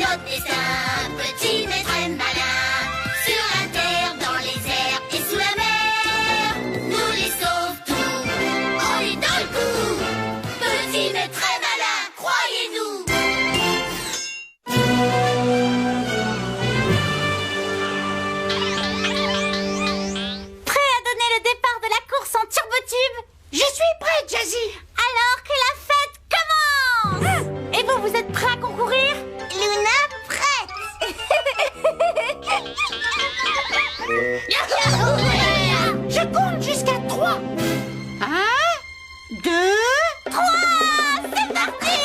notre destin, petit mais très malin. Sur la terre, dans les airs et sous la mer, nous les sauve-tout, on est dans le coup. Petit mais très malin, croyez-nous. Prêt à donner le départ de la course en turbotube? Je suis prête, Jazzy. Alors que la fête commence! Et vous êtes prêts à concourir? Luna, prête. Je compte jusqu'à 3. 1, 2, 3, c'est parti!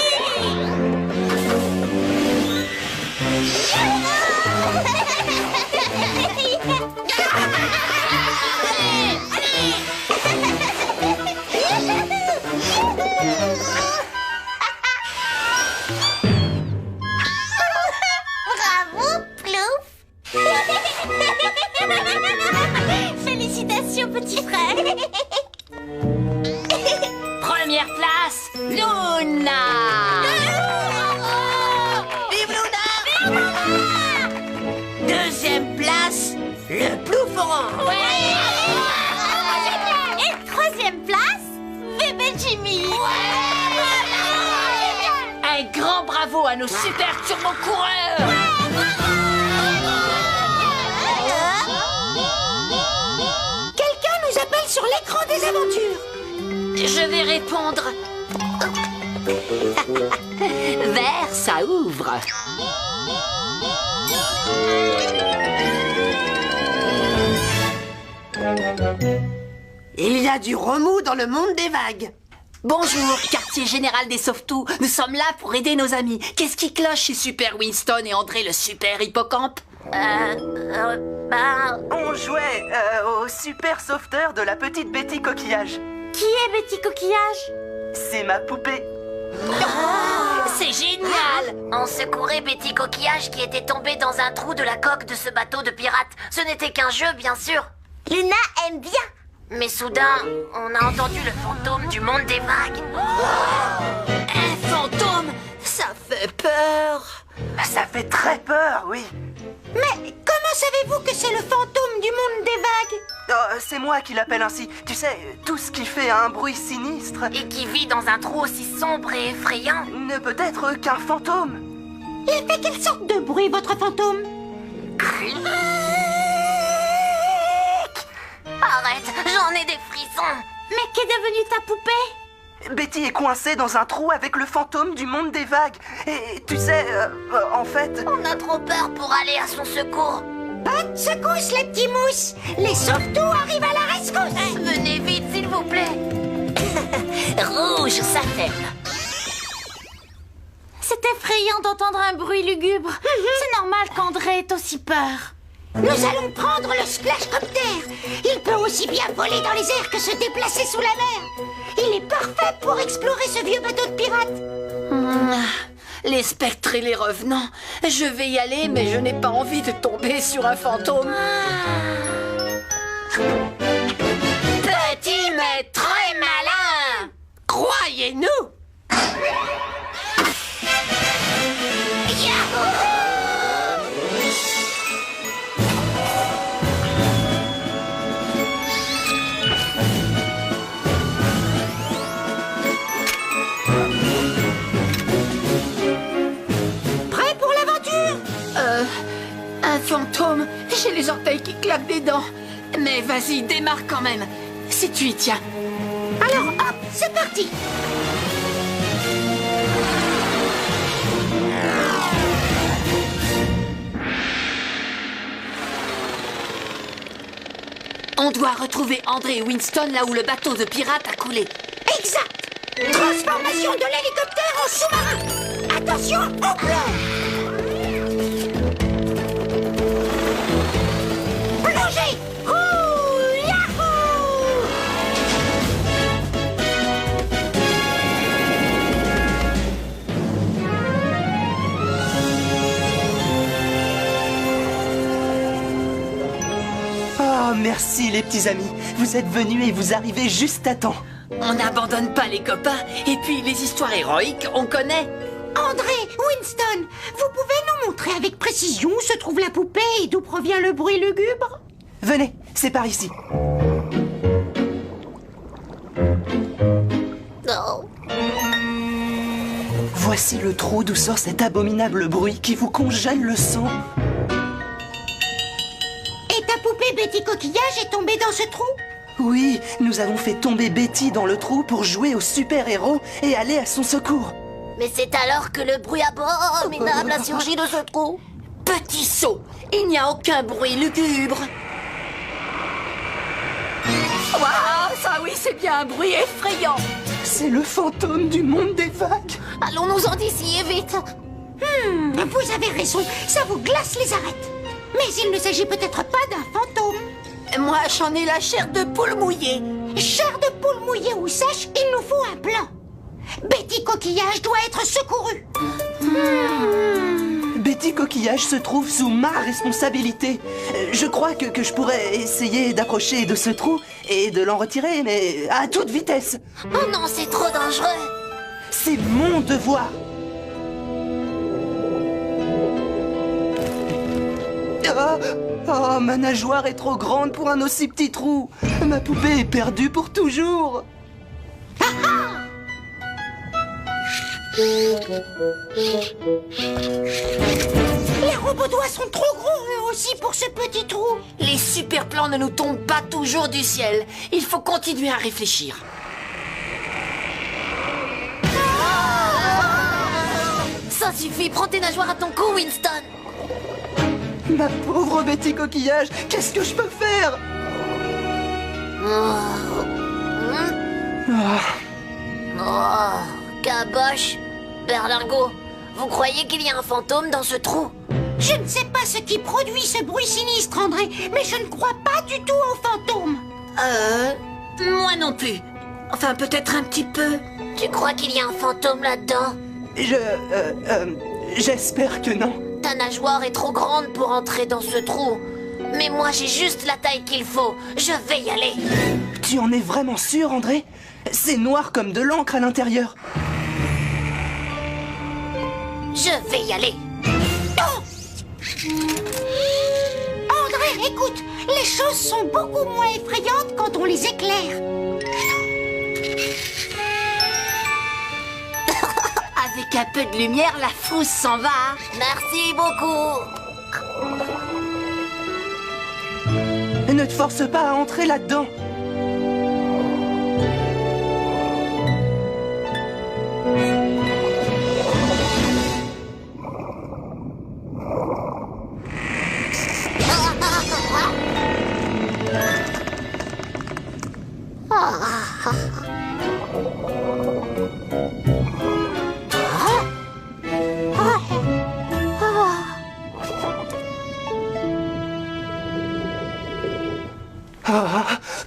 Bravo, Plouf. Félicitations, petit frère! Première place, Luna. vive Luna. Deuxième place, le Plouforan. Et troisième place, bébé Jimmy! Un grand bravo à nos super turbo-coureurs. Quelqu'un nous appelle sur l'écran des aventures. Je vais répondre. Vert, ça ouvre. Il y a du remous dans le monde des vagues. Bonjour, quartier général des Sauve-Tout. Nous sommes là pour aider nos amis. Qu'est-ce qui cloche chez Super Winston et André le super hippocampe? On jouait au super sauveteur de la petite Betty Coquillage. Qui est Betty Coquillage? C'est ma poupée. C'est génial! On secourait Betty Coquillage qui était tombée dans un trou de la coque de ce bateau de pirates. Ce n'était qu'un jeu, bien sûr. Luna aime bien. Mais soudain, on a entendu le fantôme du monde des vagues. Un fantôme, ça fait peur. Ça fait très peur, oui. Mais comment savez-vous que c'est le fantôme du monde des vagues? C'est moi qui l'appelle ainsi. Tu sais, tout ce qui fait un bruit sinistre Et qui vit dans un trou aussi sombre et effrayant. ne peut être qu'un fantôme. Il fait quelle sorte de bruit, votre fantôme? Arrête, j'en ai des frissons. Mais qu'est devenue ta poupée? Betty est coincée dans un trou avec le fantôme du monde des vagues. Et tu sais, en fait... On a trop peur pour aller à son secours. Pas de secousse, les petits mousses. Les sauve-tout arrivent à la rescousse. Venez vite, s'il vous plaît. Rouge, ça t'aime. C'est effrayant d'entendre un bruit lugubre. C'est normal qu'André ait aussi peur. Nous allons prendre le splashcopter. Il peut aussi bien voler dans les airs que se déplacer sous la mer. Il est parfait pour explorer ce vieux bateau de pirates. Les spectres et les revenants. Je vais y aller, mais je n'ai pas envie de tomber sur un fantôme. Petit mais très malin. Croyez-nous. Prêt pour l'aventure? Un fantôme. J'ai les orteils qui claquent des dents. Mais vas-y, démarre quand même. Si tu y tiens. Alors hop, c'est parti. On doit retrouver André et Winston là où le bateau de pirates a coulé. Exact. Transformation de l'hélicoptère en sous-marin. Attention au plan. Plongée. Ouh, yahoo! Oh, merci les petits amis. Vous êtes venus et vous arrivez juste à temps. On n'abandonne pas les copains. Et puis les histoires héroïques, on connaît. André, Winston, vous pouvez nous montrer montrer avec précision où se trouve la poupée et d'où provient le bruit lugubre? Venez, c'est par ici. Oh. Voici le trou d'où sort cet abominable bruit qui vous congèle le sang. Et ta poupée Betty Coquillage est tombée dans ce trou? Oui, nous avons fait tomber Betty dans le trou pour jouer au super-héros et aller à son secours. Mais c'est alors que le bruit abominable a surgi de ce trou. Petit sot, il n'y a aucun bruit lugubre. Waouh, ça oui, c'est bien un bruit effrayant. C'est le fantôme du monde des vagues. Allons-nous-en d'ici et vite. Vous avez raison, ça vous glace les arêtes. Mais il ne s'agit peut-être pas d'un fantôme. Moi, j'en ai la chair de poule mouillée. Chair de poule mouillée ou sèche, il nous faut un plan. Betty Coquillage doit être secourue. Betty Coquillage se trouve sous ma responsabilité. Je crois que je pourrais essayer d'approcher de ce trou et de l'en retirer, mais à toute vitesse. Oh non, c'est trop dangereux. C'est mon devoir. Oh, ma nageoire est trop grande pour un aussi petit trou. Ma poupée est perdue pour toujours. Les robots doigts sont trop gros eux aussi pour ce petit trou. Les super plans ne nous tombent pas toujours du ciel. Il faut continuer à réfléchir. Ça suffit, prends tes nageoires à ton cou, Winston. Ma pauvre Betty Coquillage, qu'est-ce que je peux faire? Oh, Caboche, Berlingot, vous croyez qu'il y a un fantôme dans ce trou? Je ne sais pas ce qui produit ce bruit sinistre, André, mais je ne crois pas du tout aux fantômes. Moi non plus. Enfin, peut-être un petit peu. Tu crois qu'il y a un fantôme là-dedans? J'espère que non. Ta nageoire est trop grande pour entrer dans ce trou. Mais moi, j'ai juste la taille qu'il faut. Je vais y aller. Tu en es vraiment sûr, André? C'est noir comme de l'encre à l'intérieur. Je vais y aller. Oh André, écoute, les choses sont beaucoup moins effrayantes quand on les éclaire. Avec un peu de lumière, la frousse s'en va. Merci beaucoup. Ne te force pas à entrer là-dedans.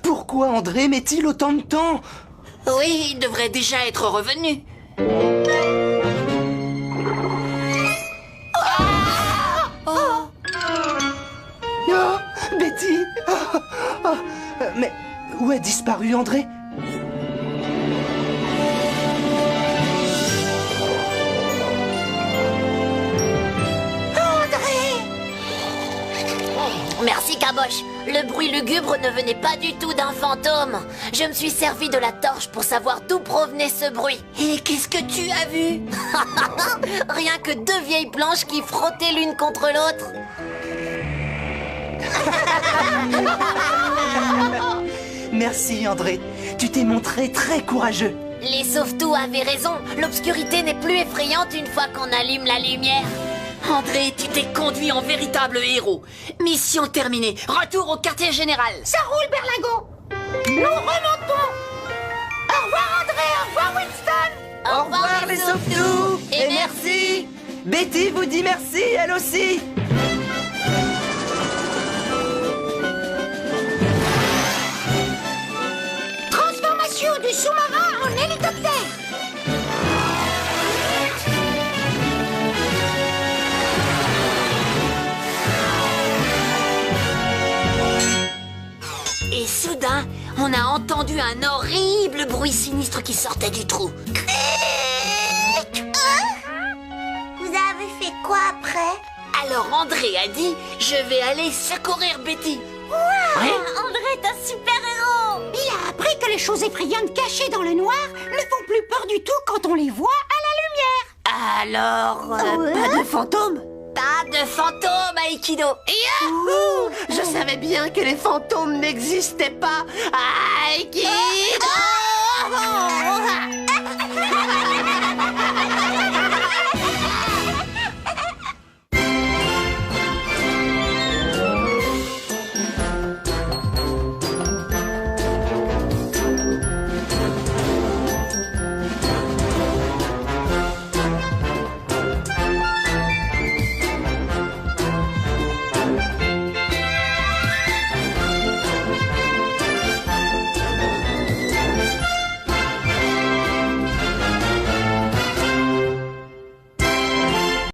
Pourquoi André met-il autant de temps? Oui, il devrait déjà être revenu. Oh, Betty! Mais où a disparu André? Merci, Caboche. Le bruit lugubre ne venait pas du tout d'un fantôme. Je me suis servi de la torche pour savoir d'où provenait ce bruit. Et qu'est-ce que tu as vu? Rien que deux vieilles planches qui frottaient l'une contre l'autre. Merci André, tu t'es montré très courageux. Les sauve-tout avaient raison. L'obscurité n'est plus effrayante une fois qu'on allume la lumière. André, tu t'es conduit en véritable héros. Mission terminée. Retour au quartier général. Ça roule, Berlingot. Nous remontons. Au revoir, André. Au revoir, Winston. Au revoir les sauve-tout. Et merci. Betty vous dit merci, elle aussi. Transformation du sous-marin en hélicoptère. Et soudain, on a entendu un horrible bruit sinistre qui sortait du trou. Vous avez fait quoi après? Alors André a dit, je vais aller secourir Betty. André est un super-héros. Il a appris que les choses effrayantes cachées dans le noir ne font plus peur du tout quand on les voit à la lumière. Alors, pas de fantômes? Pas de fantômes, Aikido. Yahoo! Je savais bien que les fantômes n'existaient pas. Aikido!